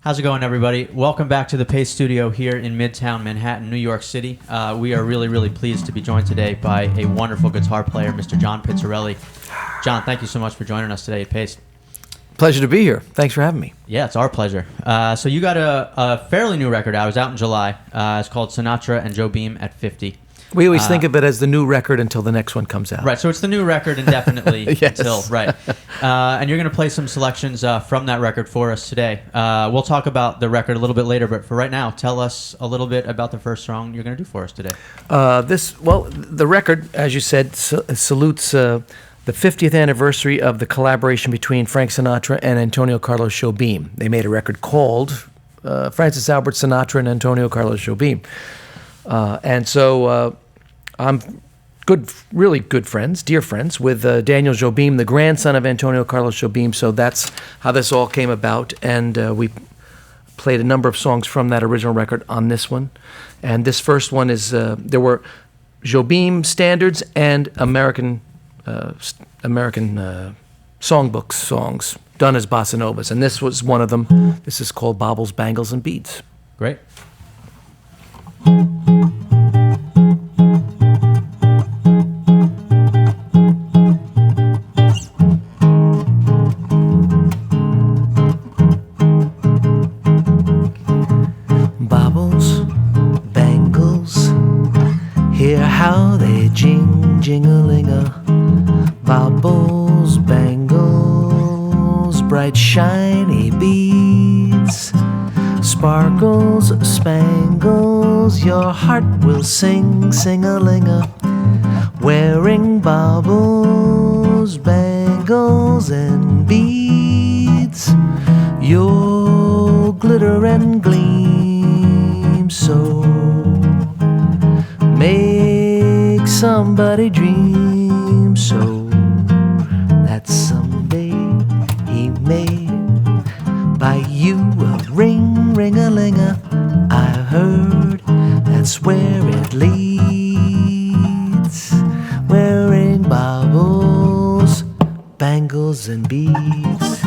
How's it going, everybody? Welcome back to the Pace Studio here in Midtown Manhattan, New York City. We are really, really pleased to be joined today by a wonderful guitar player, Mr. John Pizzarelli. John, thank you so much for joining us today at Pace. Pleasure to be here. Thanks for having me. Yeah, it's our pleasure. So you got a fairly new record out. It was out in July. It's called Sinatra and Jobim at 50. We always think of it as the new record until the next one comes out. Right, so it's the new record indefinitely Yes. until, right. And you're going to play some selections from that record for us today. We'll talk about the record a little bit later, but for right now, tell us a little bit about the first song you're going to do for us today. The record, as you said, salutes the 50th anniversary of the collaboration between Frank Sinatra and Antonio Carlos Jobim. They made a record called Francis Albert Sinatra and Antonio Carlos Jobim. I'm really good friends, dear friends, with Daniel Jobim, the grandson of Antonio Carlos Jobim. So that's how this all came about. And we played a number of songs from that original record on this one. And this first one is, there were Jobim standards and American songbooks songs done as bossa novas. And this was one of them. This is called Baubles, Bangles, and Beads. Great. How they jing-a-ling-a, baubles, bangles, bright shiny beads, sparkles, spangles, your heart will sing-a-ling-a, wearing baubles, bangles, and beads, you'll glitter and gleam so. Make somebody dream so that someday he may buy you a ring-a-ling-a. I've heard that's where it leads, wearing baubles, bangles, and beads.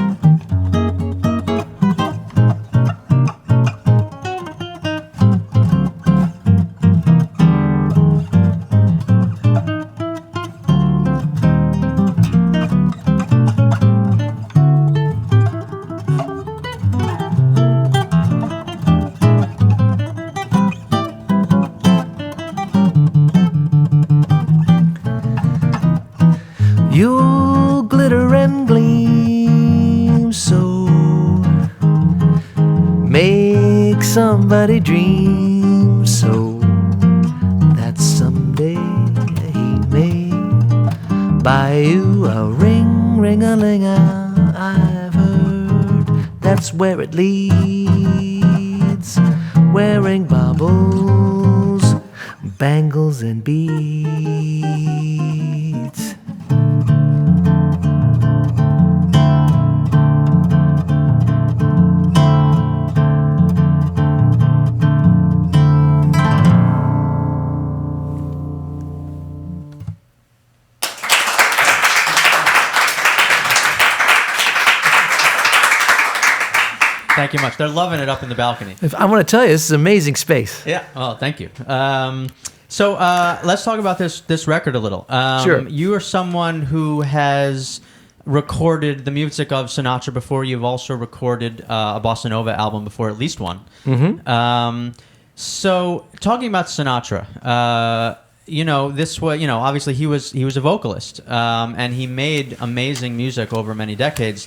You'll glitter and gleam so make somebody dream so that someday he may buy you a ring-a-ling-a. I've heard that's where it leads, wearing baubles, bangles, and beads. Thank you much. They're loving it up in the balcony. I want to tell you, this is amazing space. Yeah. Oh, thank you. So let's talk about this record a little. Sure. You are someone who has recorded the music of Sinatra before. You've also recorded a bossa nova album before, at least one. Mm-hmm. So talking about Sinatra, this was, obviously he was a vocalist, and he made amazing music over many decades.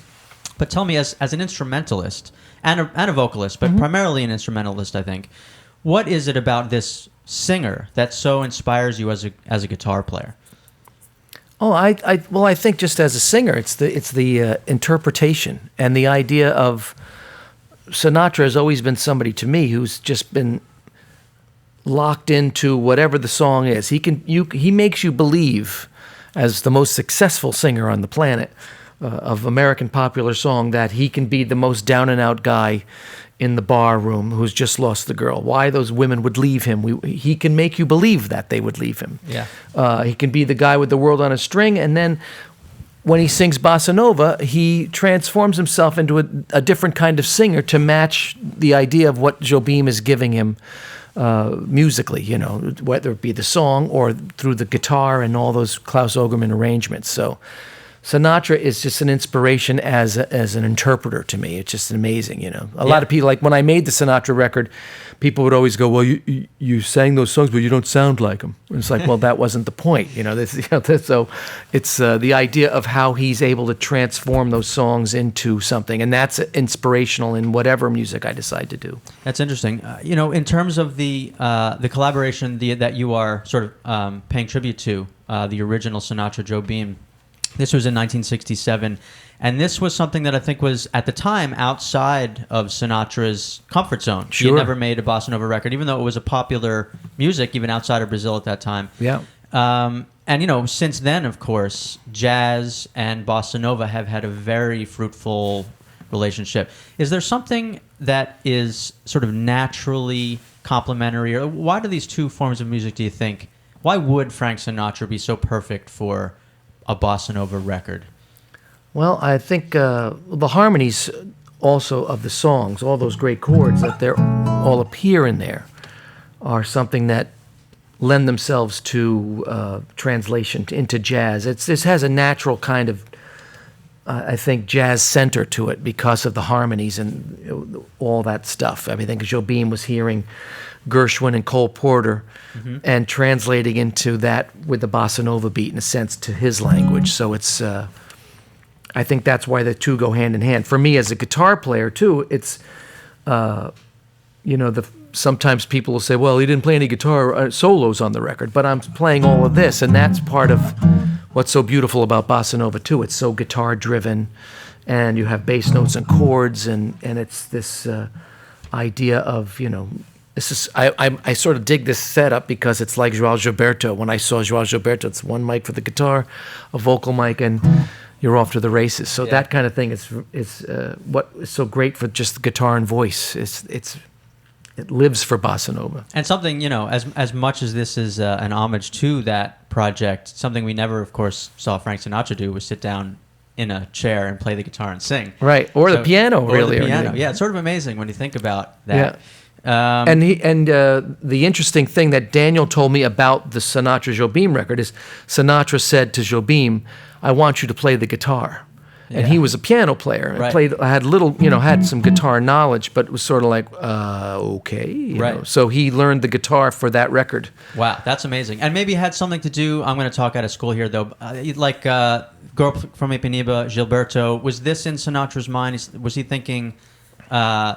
But tell me, as an instrumentalist and a vocalist, but primarily an instrumentalist, I think, what is it about this singer that so inspires you as a guitar player? Oh, I think just as a singer, it's the interpretation and the idea of Sinatra has always been somebody to me who's just been locked into whatever the song is. He makes you believe, as the most successful singer on the planet of American popular song, that he can be the most down and out guy in the bar room who's just lost the girl. Why those women would leave him. He can make you believe that they would leave him. Yeah. He can be the guy with the world on a string, and then when he sings bossa nova, he transforms himself into a different kind of singer to match the idea of what Jobim is giving him musically, whether it be the song or through the guitar and all those Klaus Ogerman arrangements. So Sinatra is just an inspiration as an interpreter to me. It's just amazing, A lot of people, like when I made the Sinatra record, people would always go, "Well, you sang those songs, but you don't sound like them." And it's like, well, that wasn't the point, So it's the idea of how he's able to transform those songs into something, and that's inspirational in whatever music I decide to do. That's interesting. In terms of the collaboration that you are sort of paying tribute to, the original Sinatra Jobim. This was in 1967, and this was something that I think was, at the time, outside of Sinatra's comfort zone. Sure. He had never made a bossa nova record, even though it was a popular music, even outside of Brazil at that time. Yeah. And, since then, of course, jazz and bossa nova have had a very fruitful relationship. Is there something that is sort of naturally complementary? Or why do these two forms of music, do you think, why would Frank Sinatra be so perfect for a bossa nova record? Well, I think the harmonies also of the songs, all those great chords that they all appear in there, are something that lend themselves to translation into jazz. This has a natural kind of, I think, jazz center to it because of the harmonies and all that stuff. I mean, I think Jobim was hearing Gershwin and Cole Porter and translating into that with the bossa nova beat, in a sense, to his language. So it's, I think that's why the two go hand in hand. For me as a guitar player too, it's, sometimes people will say, well, he didn't play any guitar solos on the record, but I'm playing all of this, and that's part of what's so beautiful about bossa nova too. It's so guitar driven, and you have bass notes and chords, and it's this idea of, this is, I sort of dig this setup because it's like João Gilberto. When I saw João Gilberto, it's one mic for the guitar, a vocal mic, and you're off to the races. So that kind of thing is what is so great for just the guitar and voice. It lives for bossa nova. And something, as much as this is an homage to that project, something we never, of course, saw Frank Sinatra do was sit down in a chair and play the guitar and sing. Right, or the piano, really. Or the piano. Yeah, it's sort of amazing when you think about that. Yeah. And the interesting thing that Daniel told me about the Sinatra Jobim record is Sinatra said to Jobim, "I want you to play the guitar." And he was a piano player. Right. Had some guitar knowledge, but it was sort of like, okay. You know. So he learned the guitar for that record. Wow, that's amazing. And maybe it had something to do, I'm going to talk out of school here, though, Girl from Ipanema, Gilberto, was this in Sinatra's mind? Was he thinking,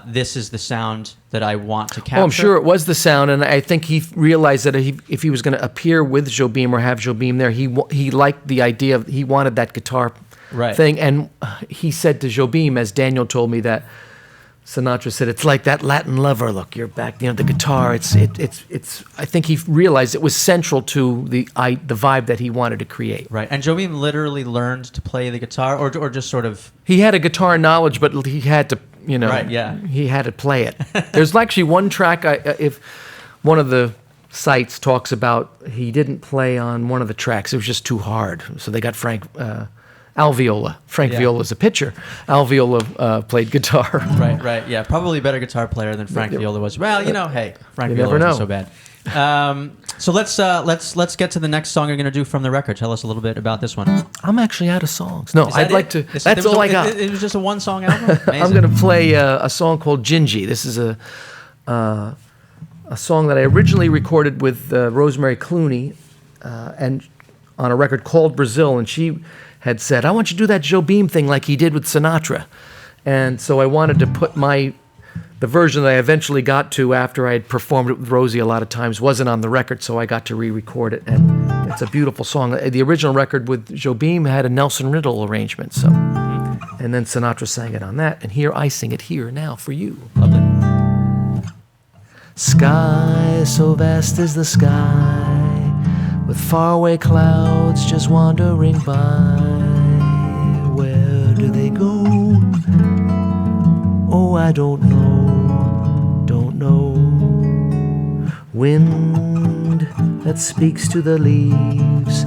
this is the sound that I want to capture? Oh, I'm sure it was the sound, and I think he realized that if he was going to appear with Jobim or have Jobim there, he liked the idea of, he wanted that guitar thing, and he said to Jobim, as Daniel told me, that Sinatra said, it's like that Latin lover look. You're back, the guitar. It's. I think he realized it was central to the vibe that he wanted to create. Right, and Jobim literally learned to play the guitar, or just sort of. He had a guitar knowledge, but he had to, he had to play it. There's actually one track. If one of the sites talks about, he didn't play on one of the tracks. It was just too hard, so they got Frank. Al Viola. Frank Viola's a pitcher. Al Viola played guitar. Right. Yeah, probably a better guitar player than Frank Viola was. Well, hey, Frank Viola wasn't so bad. So let's get to the next song you're going to do from the record. Tell us a little bit about this one. I'm actually out of songs. No, I'd like to. That's all I got. It was just a one-song album? I'm going to play a song called Gingi. This is a song that I originally recorded with Rosemary Clooney and on a record called Brazil, and she had said, I want you to do that Jobim thing like he did with Sinatra. And so I wanted to put the version that I eventually got to after I had performed it with Rosie a lot of times wasn't on the record, so I got to re-record it, and it's a beautiful song. The original record with Jobim had a Nelson Riddle arrangement, so, and then Sinatra sang it on that, and here I sing it here now for you. Lovely. Sky so vast is the sky, with faraway clouds just wandering by. Where do they go? Oh, I don't know. Wind that speaks to the leaves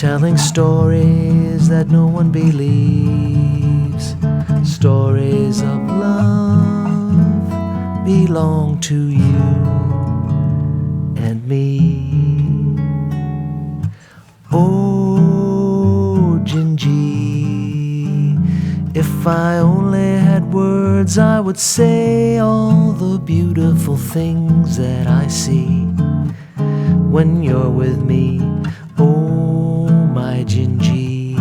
telling stories that no one believes. Stories of love belong to you and me. Oh, Gingi, if I only had words, I would say all the beautiful things that I see when you're with me. Oh, my Gingi.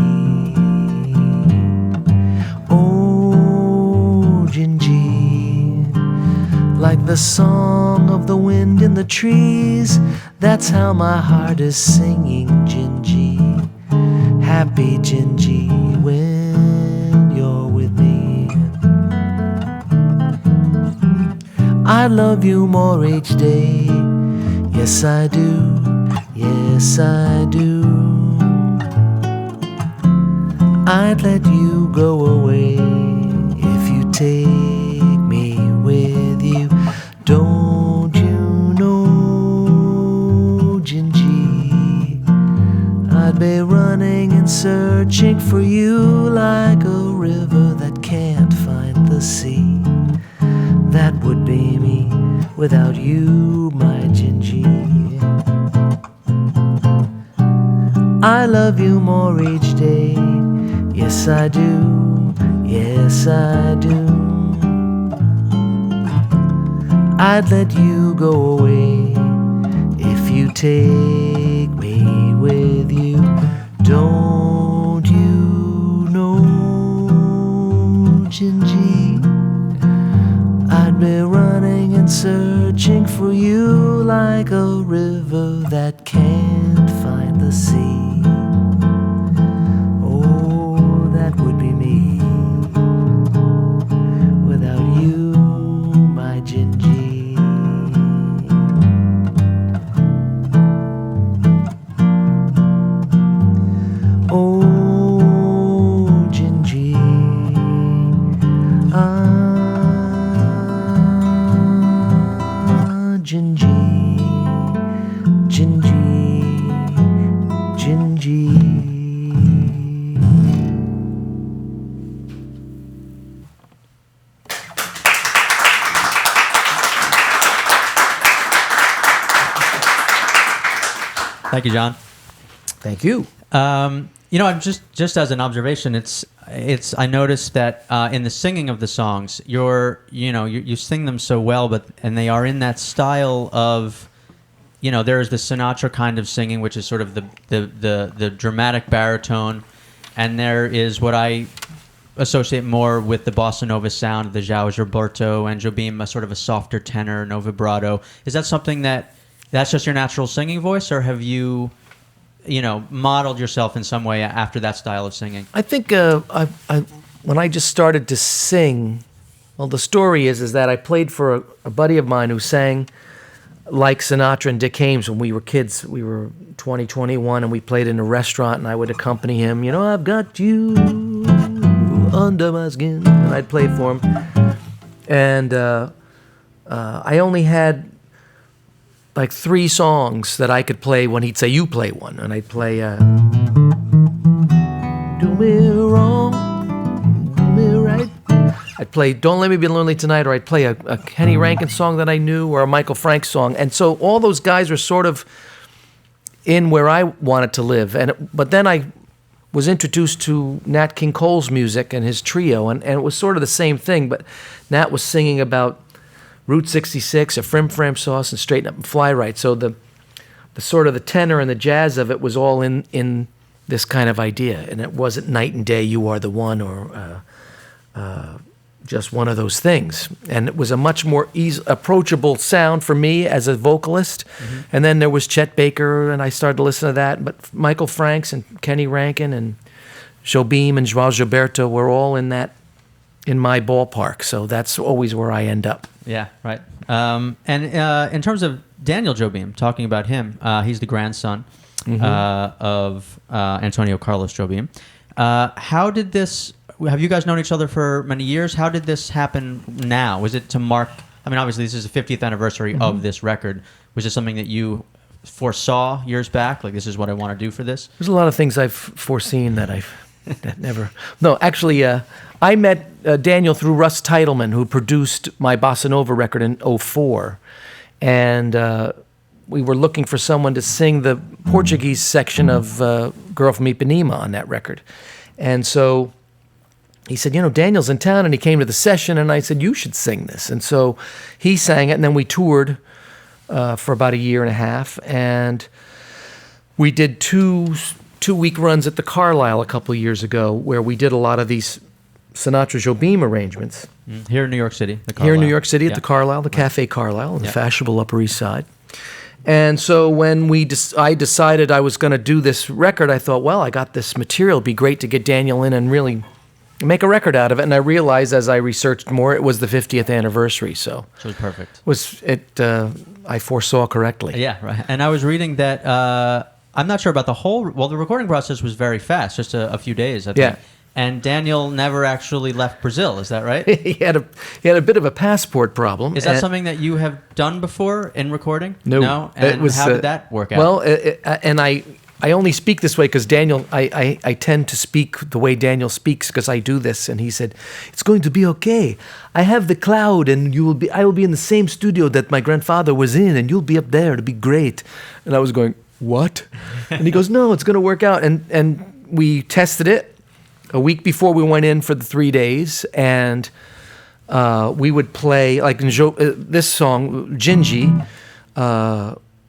Oh, Gingi. Like the song of the wind in the trees, that's how my heart is singing, Gingi. Happy Gingi when you're with me. I love you more each day. Yes, I do. Yes, I do. I'd let you go away if you take me with you. Don't you know, Gingi? I'd be running and searching for you like a river that can't find the sea. That would be me without you, my Gingi. I love you more each day. Yes, I do. Yes, I do. I'd let you go away if you take me with you. Don't you know, Gingi? I'd be running and searching for you like a river that can't find the sea. Oh, that would be me without you, my Gingi. Oh, Gingi. Gingi, Gingi, Gingi. Thank you, John. Thank you. I'm just as an observation, it's I noticed that in the singing of the songs, you sing them so well, and they are in that style of, there's the Sinatra kind of singing, which is sort of the dramatic baritone, and there is what I associate more with the bossa nova sound of the João Gilberto and Jobim, a sort of a softer tenor, no vibrato. Is that something that's just your natural singing voice, or have you modeled yourself in some way after that style of singing? I think when I just started to sing, well, the story is that I played for a buddy of mine who sang like Sinatra and Dick Haymes when we were kids. We were 20, 21, and we played in a restaurant, and I would accompany him. I've got you under my skin, and I'd play for him. And I only had like 3 songs that I could play when he'd say, you play one. And I'd play, do me wrong, do me right. I'd play Don't Let Me Be Lonely Tonight, or I'd play a Kenny Rankin song that I knew, or a Michael Frank song. And so all those guys were sort of in where I wanted to live. But then I was introduced to Nat King Cole's music and his trio, and it was sort of the same thing, but Nat was singing about Route 66, a Frim Fram sauce, and Straighten Up and Fly Right. So the sort of the tenor and the jazz of it was all in this kind of idea, and it wasn't Night and Day, You Are the One, or just one of those things. And it was a much more approachable sound for me as a vocalist. Mm-hmm. And then there was Chet Baker, and I started to listen to that. But Michael Franks and Kenny Rankin and Jobim and João Gilberto were all in my ballpark. So that's always where I end up. Yeah, right. And in terms of Daniel Jobim, talking about him, he's the grandson of Antonio Carlos Jobim. How did this... Have you guys known each other for many years? How did this happen now? Was it to mark... I mean, obviously, this is the 50th anniversary of this record. Was it something that you foresaw years back? Like, this is what I want to do for this? There's a lot of things I've foreseen that that never. No, actually, I met Daniel through Russ Titleman, who produced my Bossa Nova record in '04. And we were looking for someone to sing the Portuguese section of Girl from Ipanema on that record. And so he said, Daniel's in town, and he came to the session, and I said, you should sing this. And so he sang it, and then we toured for about a year and a half, and we did two-week runs at the Carlisle a couple of years ago, where we did a lot of these Sinatra Jobim arrangements. Here in New York City, the Carlisle. Here in New York City at the Carlisle, the Cafe Carlisle, on the fashionable Upper East Side. And so when I decided I was going to do this record, I thought, well, I got this material. It'd be great to get Daniel in and really make a record out of it. And I realized as I researched more, it was the 50th anniversary. So it was perfect. I foresaw correctly. Yeah, right. And I was reading that, I'm not sure about the recording process was very fast, just a few days, I think. Yeah. And Daniel never actually left Brazil. Is that right? he had a bit of a passport problem. Is that something that you have done before in recording? No. No? And how did that work out? Well, and I only speak this way because Daniel, I tend to speak the way Daniel speaks because I do this. And he said, it's going to be okay. I have the cloud, and I will be in the same studio that my grandfather was in, and you'll be up there. It'll be great. And I was going, what? And he goes, no, it's going to work out. And we tested it a week before we went in for the 3 days, and we would play, like in this song, Gingi,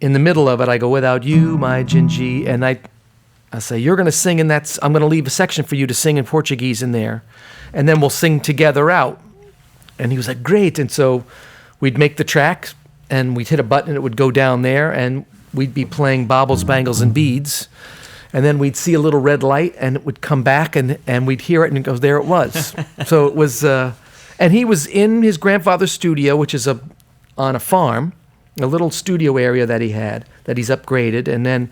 in the middle of it, I go, without you, my Gingi, and I say, you're going to sing, and I'm going to leave a section for you to sing in Portuguese in there, and then we'll sing together out. And he was like, great. And so we'd make the track, and we'd hit a button, and it would go down there, and we'd be playing Baubles, Bangles, and Beads. And then we'd see a little red light, and it would come back, and we'd hear it, and it goes, there it was. So it was, and he was in his grandfather's studio, which is on a farm, a little studio area that he had, that he's upgraded, and then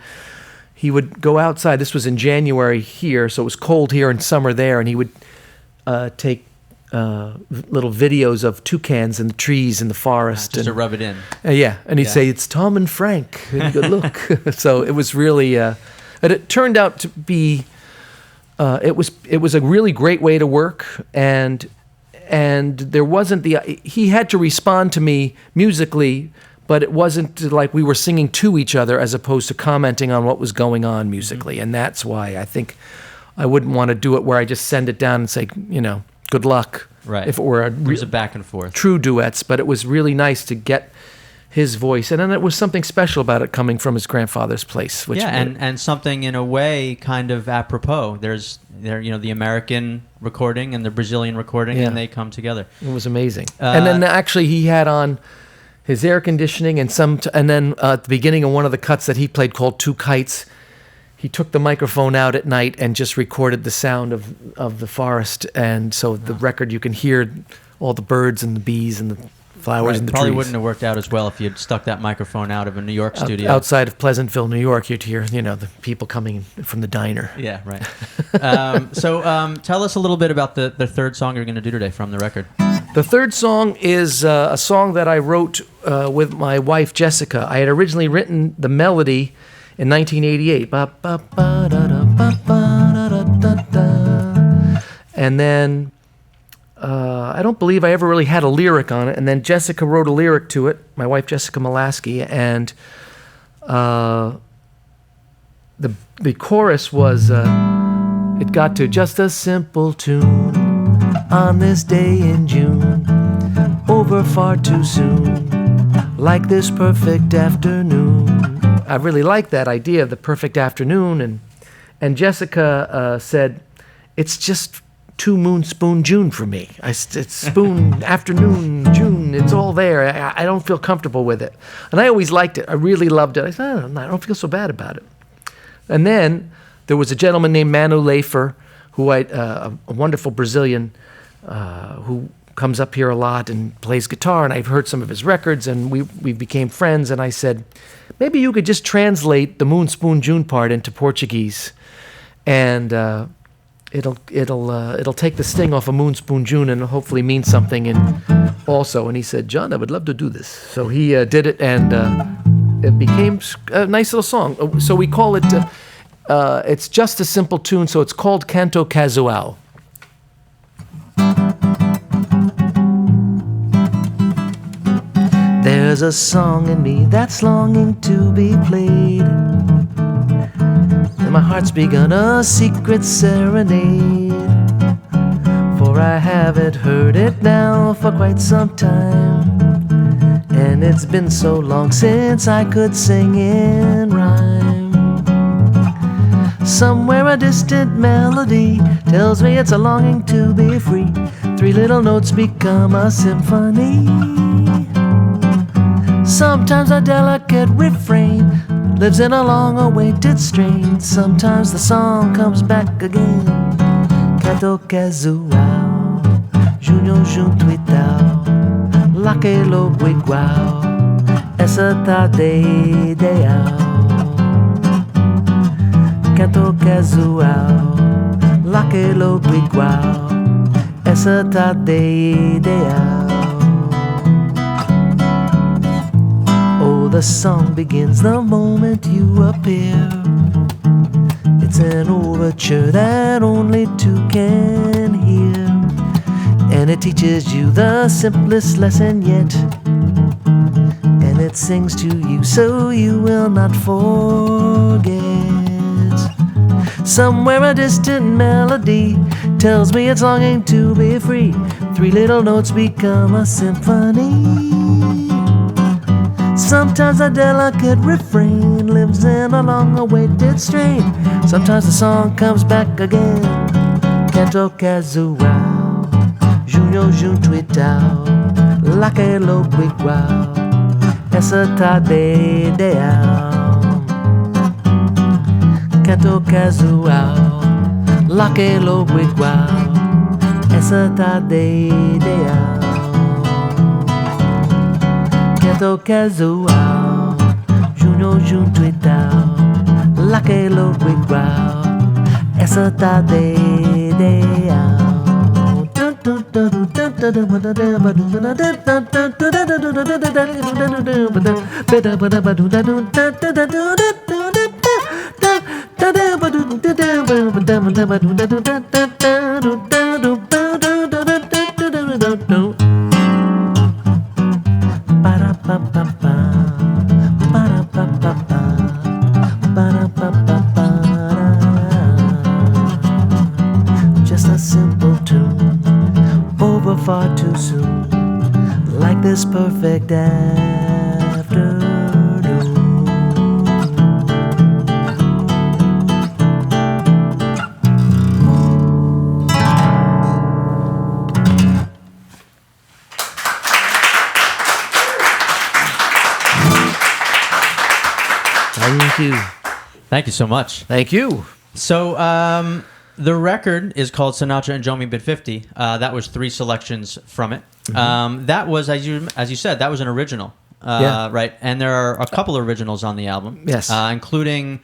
he would go outside. This was in January here, so it was cold here and summer there, and he would take little videos of toucans and the trees in the forest. Just to rub it in. And he'd say, it's Tom and Frank. And he'd go, look. So it was really... But it turned out to be, it was a really great way to work, and there wasn't he had to respond to me musically, but it wasn't like we were singing to each other as opposed to commenting on what was going on musically, and that's why I think I wouldn't want to do it where I just send it down and say, good luck. Right. If it were a back and forth. True duets, but it was really nice to get his voice, and then it was something special about it coming from his grandfather's place. And something in a way kind of apropos. There's the American recording and the Brazilian recording, and they come together. It was amazing. And then actually he had on his air conditioning, and then at the beginning of one of the cuts that he played called Two Kites, he took the microphone out at night and just recorded the sound of the forest, and so the record you can hear all the birds and the bees and the flowers and the probably trees. Wouldn't have worked out as well if you'd stuck that microphone out of a New York studio. Outside of Pleasantville, New York, you'd hear, the people coming from the diner. Yeah, right. So tell us a little bit about the third song you're going to do today from the record. The third song is a song that I wrote with my wife, Jessica. I had originally written the melody in 1988. And then... I don't believe I ever really had a lyric on it, and then Jessica wrote a lyric to it, my wife Jessica Molaski, and the chorus was, it got to just a simple tune on this day in June, over far too soon, like this perfect afternoon. I really liked that idea of the perfect afternoon, and Jessica said, it's just 2 Moon Spoon June for me. It's spoon, afternoon, June. It's all there. I don't feel comfortable with it. And I always liked it. I really loved it. I said, I don't feel so bad about it. And then there was a gentleman named Manu Leifer, who a wonderful Brazilian who comes up here a lot and plays guitar. And I've heard some of his records, and we became friends. And I said, maybe you could just translate the Moon Spoon June part into Portuguese, and it'll take the sting off of Moon Spoon June and hopefully mean something also. And he said, John, I would love to do this. So he did it, and it became a nice little song. So we call it. It's just a simple tune, so it's called Canto Casual. There's a song in me that's longing to be played, and my heart's begun a secret serenade, for I haven't heard it now for quite some time, and it's been so long since I could sing in rhyme. Somewhere a distant melody tells me it's a longing to be free. 3 little notes become a symphony. Sometimes a delicate refrain lives in a long-awaited strain. Sometimes the song comes back again. Canto casual, junho junto e tal, laquelo igual, essa tarde ideal. Canto casual, laquelo igual, essa tarde ideal. The song begins the moment you appear. It's an overture that only 2 can hear, and it teaches you the simplest lesson yet, and it sings to you so you will not forget. Somewhere a distant melody tells me it's longing to be free. 3 little notes become a symphony. Sometimes a delicate refrain lives in a long-awaited strain. Sometimes the song comes back again. Canto casual, junho junto e tal, laquelo igual, essa tarde ideal. Canto casual, laquelo igual, essa tarde ideal. Canto casual, junho junto e tal, laquelo igual, essa tarde ideal. Just a simple tune, over far too soon, like this perfect afternoon. Thank you. Thank you so much. Thank you. So the record is called Sinatra and Jobim Bid 50. That was 3 selections from it. That was, as you said, that was an original, Yeah. right? And there are a couple of originals on the album. Yes. Including,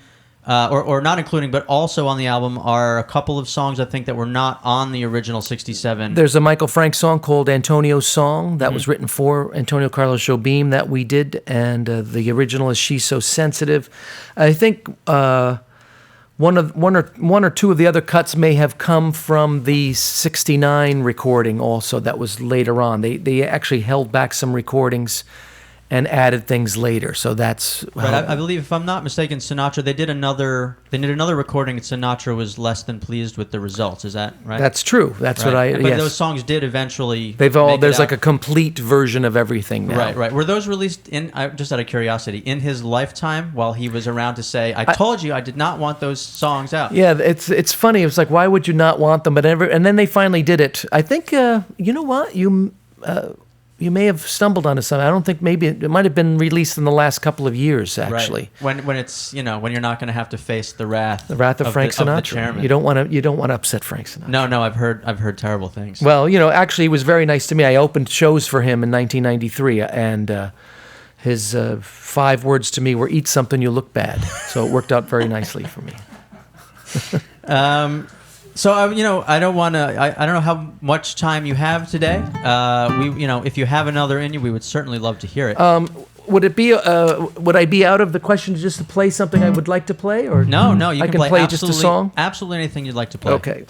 or not including, but also on the album are a couple of songs I think that were not on the original 67. There's a Michael Frank song called Antonio's Song that was written for Antonio Carlos Jobim that we did, and the original is She's So Sensitive. I think one or two of the other cuts may have come from the 69 recording also that was later on. They actually held back some recordings and added things later. So that's right. I believe, if I'm not mistaken, Sinatra, they did another recording, and Sinatra was less than pleased with the results. Is that right? That's true. That's right. what But yes. those songs did eventually. There's like a complete version of everything now. Right. Were those released just out of curiosity in his lifetime while he was around to say, "I told you I did not want those songs out"? Yeah, it's funny. It's like, why would you not want them? And then they finally did it. I think you know what you may have stumbled onto something. I don't think, maybe it might have been released in the last couple of years, actually. Right. When it's when you're not going to have to face the wrath of Frank Sinatra. of the chairman. You don't want to upset Frank Sinatra. No, I've heard terrible things. Well, actually, he was very nice to me. I opened shows for him in 1993, and his 5 words to me were "Eat something, you look bad." So it worked out very nicely for me. So I don't want to. I don't know how much time you have today. If you have another in you, we would certainly love to hear it. would it be? Would I be out of the question just to play something I would like to play, or No, you I can play play just a song? Absolutely anything you'd like to play. Okay.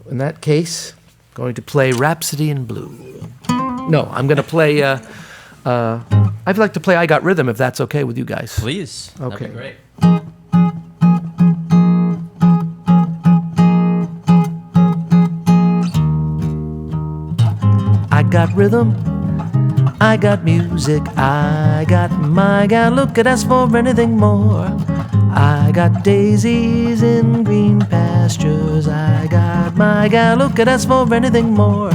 In that case, going to play Rhapsody in Blue. No, I'm going to play. I'd like to play I Got Rhythm, if that's okay with you guys. Please. Okay. That'd be great. I got rhythm, I got music, I got my gal, look at us for anything more. I got daisies in green pastures, I got my gal, look at us for anything more.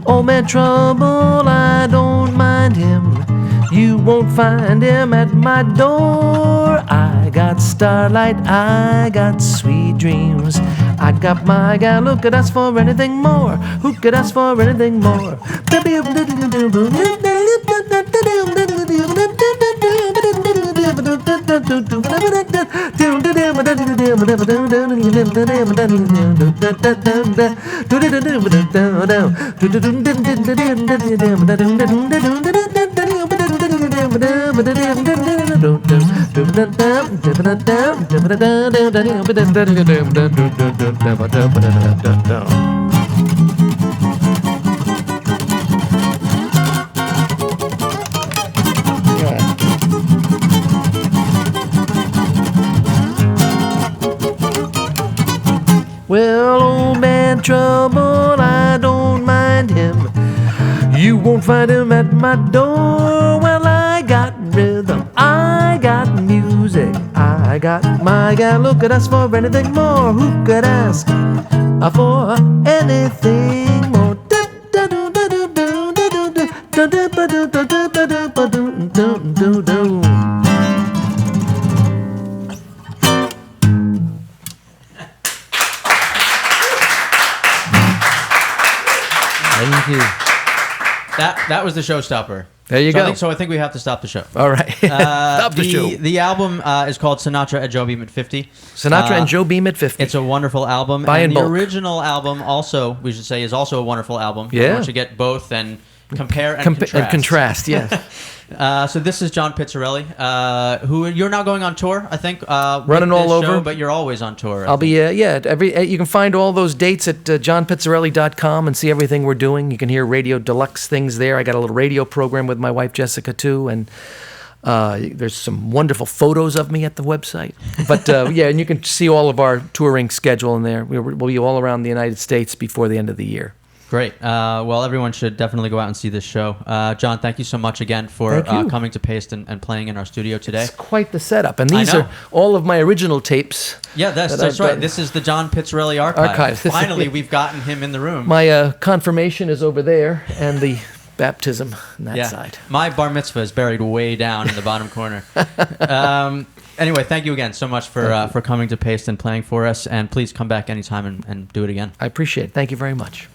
Old man Trouble, I don't mind him, you won't find him at my door. I got starlight, I got sweet dreams, I got my gal, look at us for anything more. Who could ask for anything more? Well, old man Trouble, I don't mind him, you won't find him at my door. Well, I got rhythm, I got music, I got my gal, look at us for anything more. Who could ask for anything more? Thank you. That was the showstopper. There you go. I think we have to stop the show. All right. Stop the show. The album is called Sinatra and Jobim at 50. Sinatra and Jobim at 50. It's a wonderful album. Buy in and the bulk. original album also, we should say, is also a wonderful album. Yeah. I want you to get both and compare and contrast. And contrast, yes. So this is John Pizzarelli, who you're now going on tour, I think. Running with all this over. show, but you're always on tour. I'll be, you can find all those dates at johnpizzarelli.com and see everything we're doing. You can hear Radio Deluxe things there. I got a little radio program with my wife, Jessica, too, and there's some wonderful photos of me at the website. But, and you can see all of our touring schedule in there. We'll be all around the United States before the end of the year. Great. Well, everyone should definitely go out and see this show. John, thank you so much again for coming to Paste and playing in our studio today. It's quite the setup. And these are all of my original tapes. Yeah, that's right. This is the John Pizzarelli archive. Finally, we've gotten him in the room. My confirmation is over there, and the baptism on that side. My bar mitzvah is buried way down in the bottom corner. Anyway, thank you again so much for coming to Paste and playing for us. And please come back anytime and do it again. I appreciate it. Thank you very much.